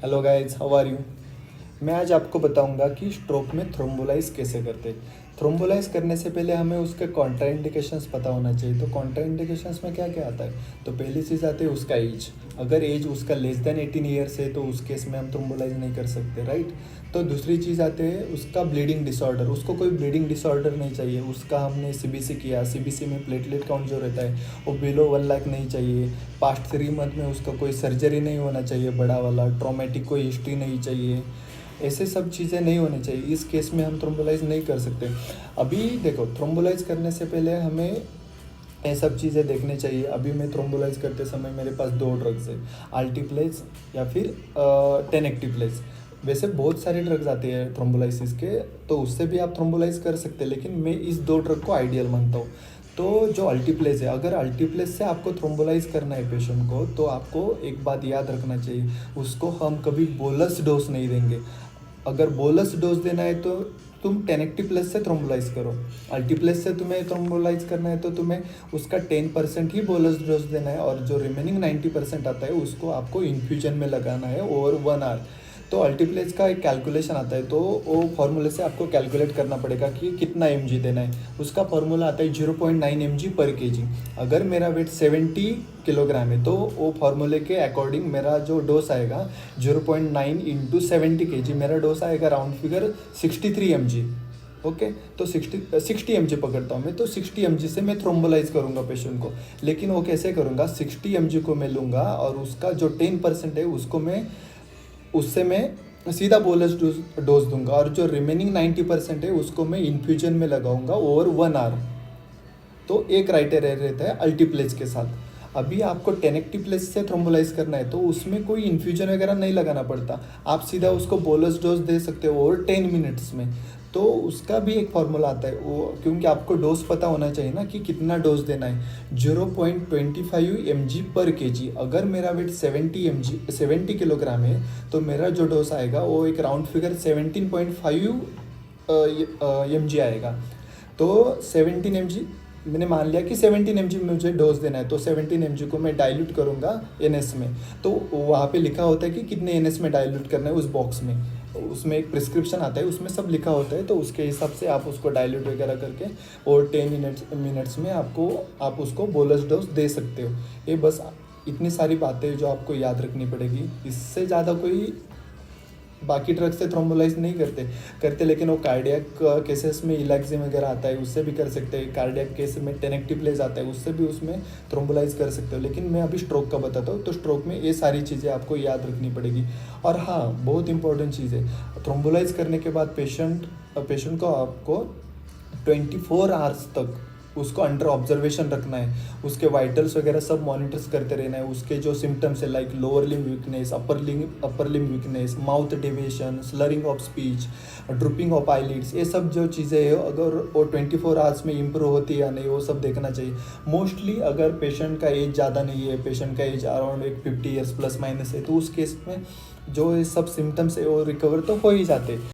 Hello guys, how are you. मैं आज आपको बताऊंगा कि स्ट्रोक में थ्रोम्बोलाइज कैसे करते। थ्रोम्बोलाइज करने से पहले हमें उसके कॉन्ट्राइंडिकेशंस पता होना चाहिए। तो कॉन्ट्राइंडिकेशंस में क्या क्या आता है, तो पहली चीज़ आती है उसका एज। अगर एज उसका लेस देन 18 ईयर्स है तो उस केस में हम थ्रोम्बोलाइज नहीं कर सकते, राइट। तो दूसरी चीज़ आती है उसका ब्लीडिंग डिसऑर्डर। उसको कोई ब्लीडिंग डिसऑर्डर नहीं चाहिए। उसका हमने सीबीसी किया, सीबीसी में प्लेटलेट काउंट जो रहता है वो बिलो 1 लाख नहीं चाहिए। पास्ट 3 मंथ में उसका कोई सर्जरी नहीं होना चाहिए, बड़ा वाला ट्रॉमेटिक कोई हिस्ट्री नहीं चाहिए। ऐसे सब चीज़ें नहीं होनी चाहिए। इस केस में हम थ्रोम्बोलाइज नहीं कर सकते। अभी देखो, थ्रोम्बोलाइज करने से पहले हमें ये सब चीज़ें देखने चाहिए। अभी मैं थ्रोम्बोलाइज करते समय मेरे पास 2 ड्रग्स है, अल्टीप्लेज या फिर टेनेक्टिप्लेज। वैसे बहुत सारे ड्रग्स आते हैं थ्रोम्बोलाइसिस के, तो उससे भी आप थ्रोम्बोलाइज कर सकते हैं, लेकिन मैं इस 2 ड्रग को आइडियल मानता हूँ। तो जो अल्टीप्लेज है, अगर अल्टीप्लेज से आपको थ्रोम्बोलाइज करना है पेशेंट को, तो आपको एक बात याद रखना चाहिए, उसको हम कभी बोलस डोज नहीं देंगे। अगर बोलस डोज देना है तो तुम 1080+ से थ्रोम्बोलाइज करो। अल्टीप्लेस से तुम्हें थ्रोम्बोलाइज करना है तो तुम्हें उसका 10% ही बोलस डोज देना है, और जो रिमेनिंग 90% आता है उसको आपको इन्फ्यूजन में लगाना है ओवर 1 आवर। तो अल्टीप्लेज का एक कैलकुलेशन आता है, तो वो फार्मूले से आपको कैलकुलेट करना पड़ेगा कि कितना mg देना है। उसका फार्मूला आता है 0.9 mg पर kg। अगर मेरा वेट 70 किलोग्राम है तो वो फार्मूले के अकॉर्डिंग मेरा जो डोज आएगा 0.9 इंटू 70 kg, मेरा डोज आएगा राउंड फिगर 63 mg। ओके, तो 60 mg पकड़ता हूँ मैं, तो 60 mg से मैं थ्रोम्बोलाइज करूँगा पेशेंट को। लेकिन वो कैसे करूँगा, 60 mg को मैं लूँगा और उसका जो 10% है उसको मैं, उससे मैं सीधा बोलस डोज दूंगा, और जो रिमेनिंग 90% है उसको मैं इन्फ्यूजन में लगाऊंगा ओवर 1 आवर। तो एक क्राइटेरिया रहता है अल्टीप्लेज के साथ। अभी आपको टेनेक्टिप्लेज से थ्रोम्बोलाइज करना है तो उसमें कोई इन्फ्यूजन वगैरह नहीं लगाना पड़ता। आप सीधा उसको बोलस डोज दे सकते हो और 10 मिनट्स में। तो उसका भी एक फार्मूला आता है वो, क्योंकि आपको डोज पता होना चाहिए ना कि कितना डोज देना है। 0.25 mg पर kg। अगर मेरा वेट 70 किलोग्राम है तो मेरा जो डोज आएगा वो एक राउंड फिगर 17.5 mg आएगा। तो 17 mg मैंने मान लिया कि 17 mg मुझे डोज देना है, तो 17 mg को मैं डाइल्यूट करूँगा एनएस में। तो वहाँ पे लिखा होता है कि कितने एनएस में डाइल्यूट करना है उस बॉक्स में। उसमें एक प्रिस्क्रिप्शन आता है, उसमें सब लिखा होता है, तो उसके हिसाब से आप उसको डाइल्यूट वगैरह करके और 10 मिनट्स में आप उसको बोलस डोज दे सकते हो। ये बस इतनी सारी बातें जो आपको याद रखनी पड़ेगी। इससे ज़्यादा कोई बाकी ड्रग से थ्रोम्बोलाइज नहीं करते लेकिन वो कार्डियक केसेस में इलैक्सिम वगैरह आता है, उससे भी कर सकते हैं। कार्डियक केस में टेनेक्टिप्लेज आता है, उससे भी उसमें थ्रोम्बोलाइज कर सकते हो। लेकिन मैं अभी स्ट्रोक का बताता हूँ, तो स्ट्रोक में ये सारी चीज़ें आपको याद रखनी पड़ेगी। और हाँ, बहुत इंपॉर्टेंट चीज़ है, थ्रोम्बोलाइज करने के बाद पेशेंट को आपको 24 आवर्स तक उसको अंडर ऑब्जर्वेशन रखना है। उसके वाइटल्स वगैरह सब मॉनिटर्स करते रहना है। उसके जो सिम्टम्स है like lower limb weakness, upper limb weakness, mouth deviation, slurring of speech, drooping of eyelids, ये सब जो चीज़ें है अगर वो 24 आवर्स में इम्प्रूव होती है या नहीं, वो सब देखना चाहिए। मोस्टली अगर पेशेंट का एज ज़्यादा नहीं है, पेशेंट का एज अराउंड एक 50 ईयर्स प्लस माइनस है, तो उस केस में जो ये सब सिम्टम्स है वो रिकवर तो हो ही जाते हैं।